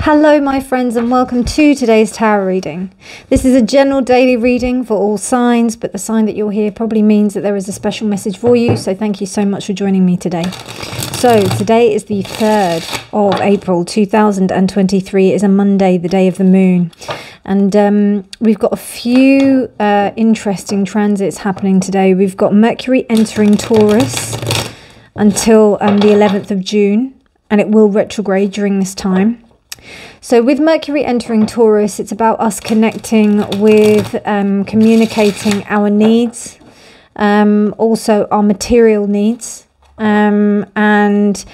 Hello my friends, and welcome to today's tarot reading. This is a general daily reading for all signs, but the sign that you're here probably means that there is a special message for you, so thank you so much for joining me today. So today is the 3rd of April 2023. It is a Monday, the day of the moon, and we've got a few interesting transits happening today. We've got Mercury entering Taurus until the 11th of June, and it will retrograde during this time. So with Mercury entering Taurus, it's about us connecting with communicating our needs, also our material needs, and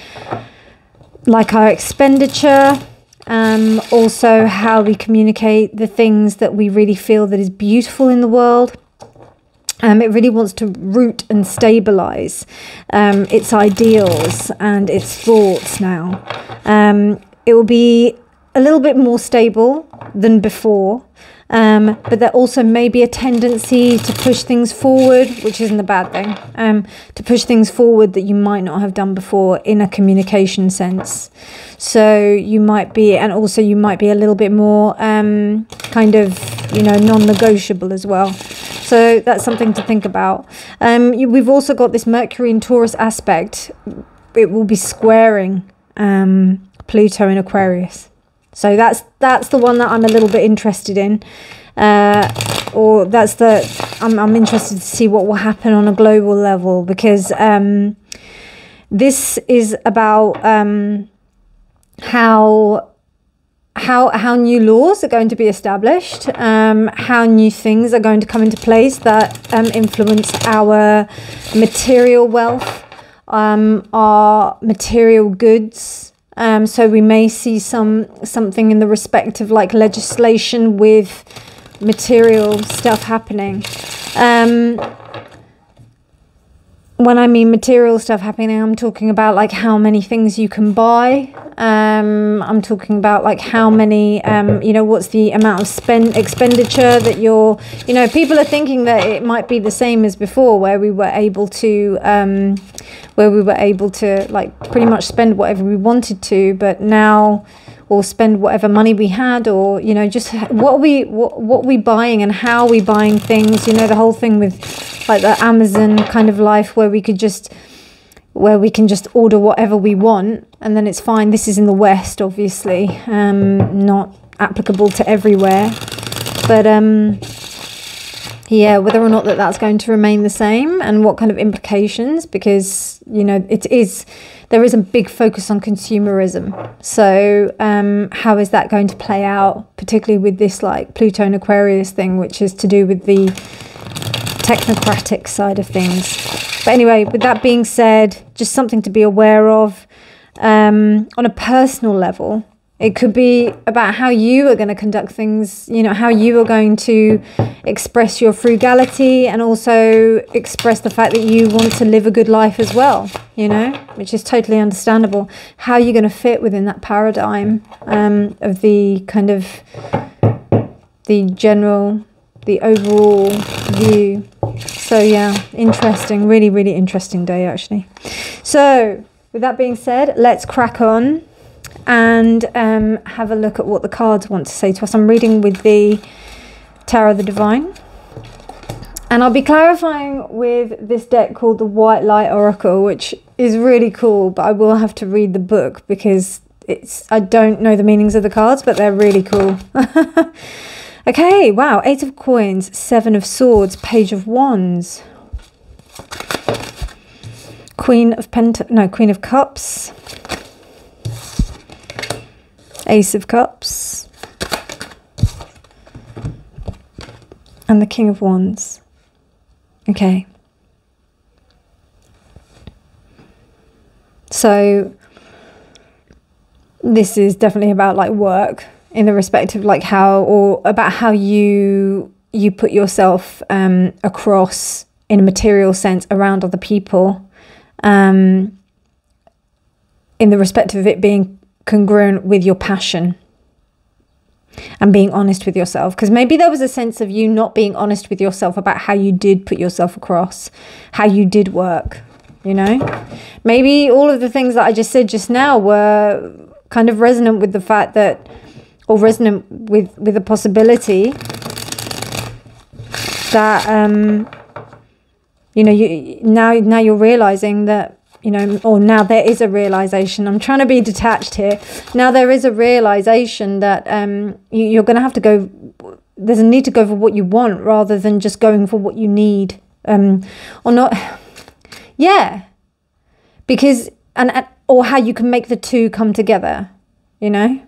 like our expenditure, also how we communicate the things that we really feel that is beautiful in the world. It really wants to root and stabilize its ideals and its thoughts now. It will be a little bit more stable than before, but there also may be a tendency to push things forward, which isn't a bad thing, to push things forward that you might not have done before in a communication sense. So you might be, and also you might be a little bit more kind of, you know, non-negotiable as well. So that's something to think about. We've also got this Mercury in Taurus aspect. It will be squaring Pluto in Aquarius. So that's the one that I'm a little bit interested in, or that's I'm interested to see what will happen on a global level, because this is about how new laws are going to be established, how new things are going to come into place that influence our material wealth, our material goods. So we may see something in the respect of like legislation with material stuff happening. When I mean material stuff happening, I'm talking about like how many things you can buy. I'm talking about like how many, you know, what's the amount of expenditure that you're, you know, people are thinking that it might be the same as before, where we were able to, like pretty much spend whatever we wanted to, but now, or spend whatever money we had, or, you know, just what we buying and how we buying things, you know, the whole thing with like the Amazon kind of life, where we can just order whatever we want and then it's fine. This is in the West, obviously, not applicable to everywhere, but yeah, whether or not that's going to remain the same and what kind of implications, because, you know, there is a big focus on consumerism. So how is that going to play out, particularly with this like Pluto and Aquarius thing, which is to do with the technocratic side of things. But anyway, with that being said, just something to be aware of. On a personal level, it could be about how you are going to conduct things, you know, how you are going to express your frugality, and also express the fact that you want to live a good life as well, you know, which is totally understandable. How you're going to fit within that paradigm of the kind of the overall view. So yeah, interesting, really, really interesting day actually. So with that being said, let's crack on and have a look at what the cards want to say to us. I'm reading with the Tarot of the Divine, and I'll be clarifying with this deck called the White Light Oracle, which is really cool, but I will have to read the book because I don't know the meanings of the cards, but they're really cool. Okay, wow, 8 of Coins, 7 of Swords, Page of Wands, Queen of Cups, Ace of Cups, and the King of Wands. Okay. So this is definitely about like work, in the respect of like how you put yourself across in a material sense around other people, in the respect of it being congruent with your passion and being honest with yourself, because maybe there was a sense of you not being honest with yourself about how you did put yourself across, how you did work, you know. Maybe all of the things that I just said just now were kind of resonant with the fact that, or resonant with the possibility that, you know, now you're realizing that, you know, or now there is a realization. I'm trying to be detached here. Now there is a realization that you're going to have to go. There's a need to go for what you want rather than just going for what you need, or not. Yeah, because or how you can make the two come together. You know.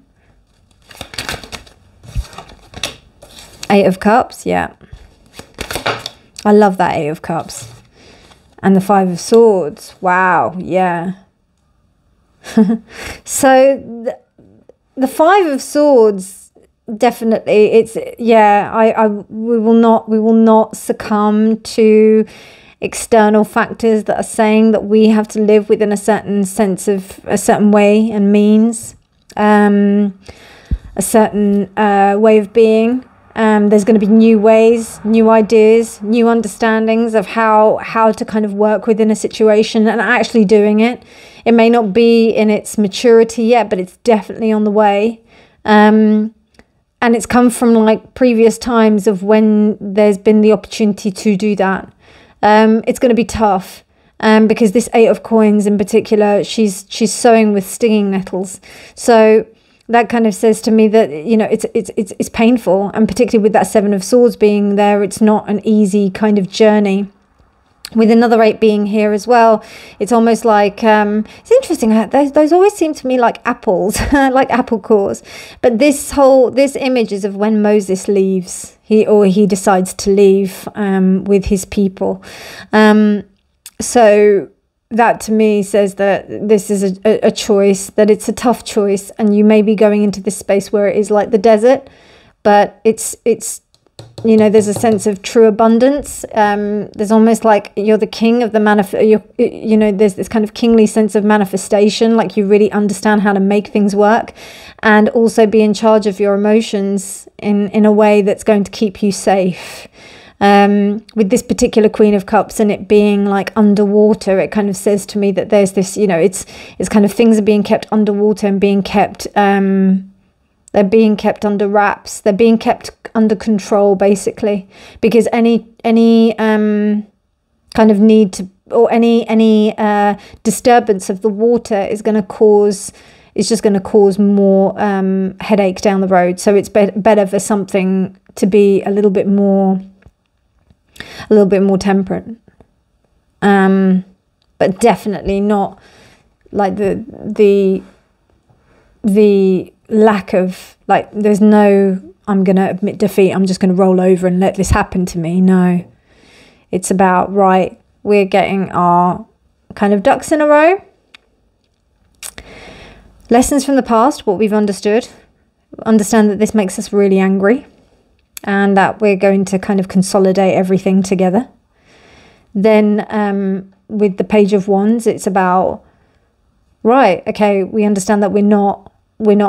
8 of Cups. Yeah, I love that 8 of Cups. And the 5 of Swords. Wow, yeah. So the 5 of Swords, definitely, it's, yeah, we will not succumb to external factors that are saying that we have to live within a certain sense of, a certain way and means, a certain way of being. There's going to be new ways, new ideas, new understandings of how to kind of work within a situation and actually doing it. It may not be in its maturity yet, but it's definitely on the way. And it's come from like previous times of when there's been the opportunity to do that. It's going to be tough because this 8 of Coins in particular, she's sowing with stinging nettles. So that kind of says to me that, you know, it's painful, and particularly with that 7 of Swords being there, it's not an easy kind of journey. With another 8 being here as well, it's almost like, it's interesting, those always seem to me like apples, like apple cores. But this image is of when Moses leaves, he decides to leave with his people. So that to me says that this is a choice, that it's a tough choice, and you may be going into this space where it is like the desert, but it's you know, there's a sense of true abundance. There's almost like you're the king of the you know, there's this kind of kingly sense of manifestation, like you really understand how to make things work and also be in charge of your emotions in a way that's going to keep you safe. With this particular Queen of Cups and it being like underwater, it kind of says to me that there's this, you know, it's kind of things are being kept underwater and being kept, they're being kept under wraps. They're being kept under control, basically, because any kind of need to, or any disturbance of the water is going to cause, it's just going to cause more headache down the road. So it's better for something to be a little bit more temperate, but definitely not like the lack of, like, there's no, I'm going to admit defeat, I'm just going to roll over and let this happen to me. No, it's about, right, we're getting our kind of ducks in a row. Lessons from the past, what we've understood. Understand that this makes us really angry, and that we're going to kind of consolidate everything together. Then with the Page of Wands, it's about, right, okay, we understand that we're not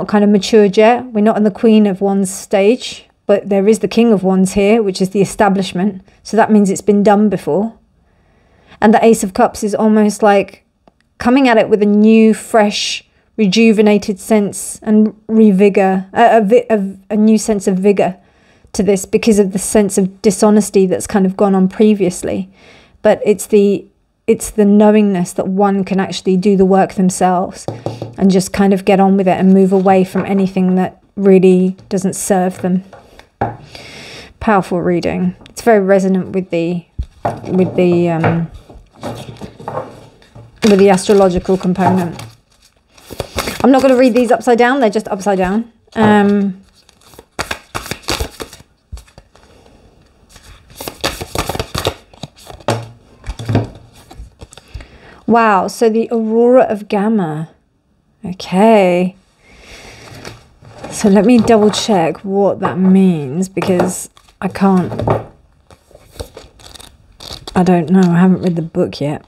kind of matured yet. We're not in the Queen of Wands stage, but there is the King of Wands here, which is the establishment. So that means it's been done before. And the Ace of Cups is almost like coming at it with a new, fresh, rejuvenated sense and revigor, a new sense of vigor to this, because of the sense of dishonesty that's kind of gone on previously. But it's the knowingness that one can actually do the work themselves and just kind of get on with it and move away from anything that really doesn't serve them. Powerful reading. It's very resonant with the astrological component. I'm not going to read these upside down, they're just upside down. Wow, so the Aurora of Gamma. Okay. So let me double check what that means, because I don't know, I haven't read the book yet.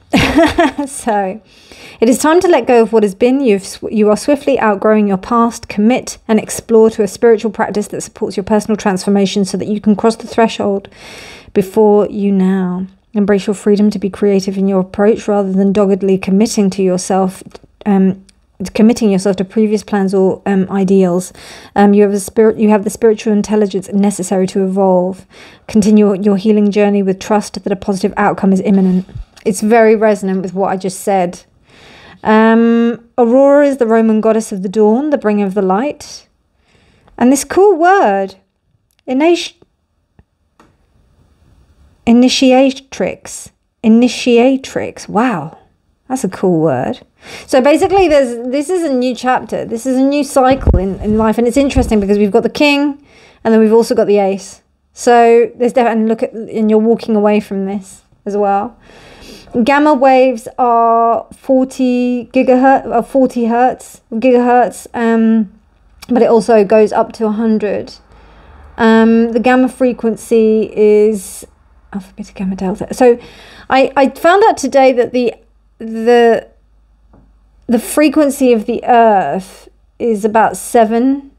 So, it is time to let go of what has been. You are swiftly outgrowing your past. Commit and explore to a spiritual practice that supports your personal transformation so that you can cross the threshold before you now. Embrace your freedom to be creative in your approach rather than doggedly committing to yourself committing yourself to previous plans or ideals. You have the spiritual intelligence necessary to evolve. Continue your healing journey with trust that a positive outcome is imminent. It's very resonant with what I just said. Aurora is the Roman goddess of the dawn, the bringer of the light. And this cool word, initiatrix. Initiatrix. Wow, that's a cool word. So basically, this is a new chapter. This is a new cycle in life, and it's interesting because we've got the king, and then we've also got the ace. So there's definitely and you're walking away from this as well. Gamma waves are 40 gigahertz or 40 gigahertz, but it also goes up to 100. The gamma frequency is alpha, beta, gamma, delta. So I found out today that the frequency of the Earth is about 7,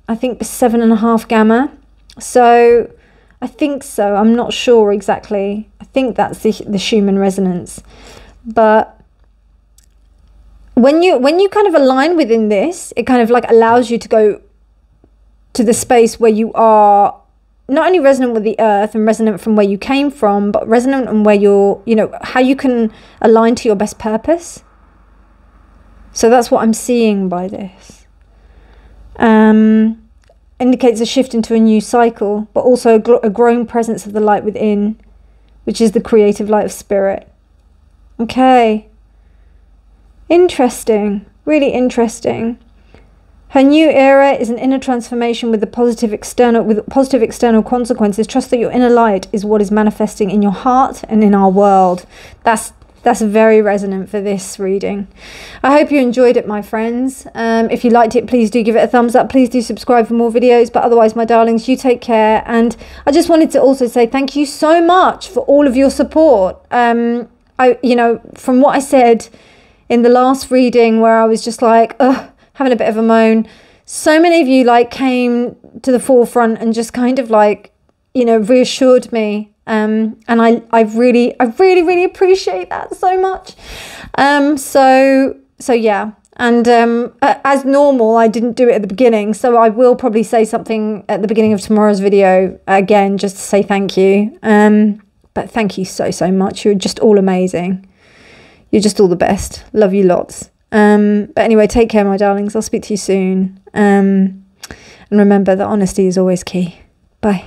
I think 7.5 gamma. So I think so. I'm not sure exactly. I think that's the Schumann resonance. But when you kind of align within this, it kind of like allows you to go to the space where you are not only resonant with the Earth and resonant from where you came from, but resonant on where you're, how you can align to your best purpose. So that's what I'm seeing by this. Indicates a shift into a new cycle, but also a growing presence of the light within, which is the creative light of spirit. Okay. Interesting. Really interesting. Her new era is an inner transformation with positive external consequences. Trust that your inner light is what is manifesting in your heart and in our world. That's very resonant for this reading. I hope you enjoyed it, my friends. If you liked it, please do give it a thumbs up. Please do subscribe for more videos. But otherwise, my darlings, you take care. And I just wanted to also say thank you so much for all of your support. From what I said in the last reading where I was just like, having a bit of a moan, so many of you came to the forefront and just kind of reassured me. And I really appreciate that so much. So yeah. And as normal, I didn't do it at the beginning, so I will probably say something at the beginning of tomorrow's video again, just to say thank you. But thank you so much. You're just all amazing. You're just all the best. Love you lots. But anyway, take care, my darlings. I'll speak to you soon. And remember that honesty is always key. Bye.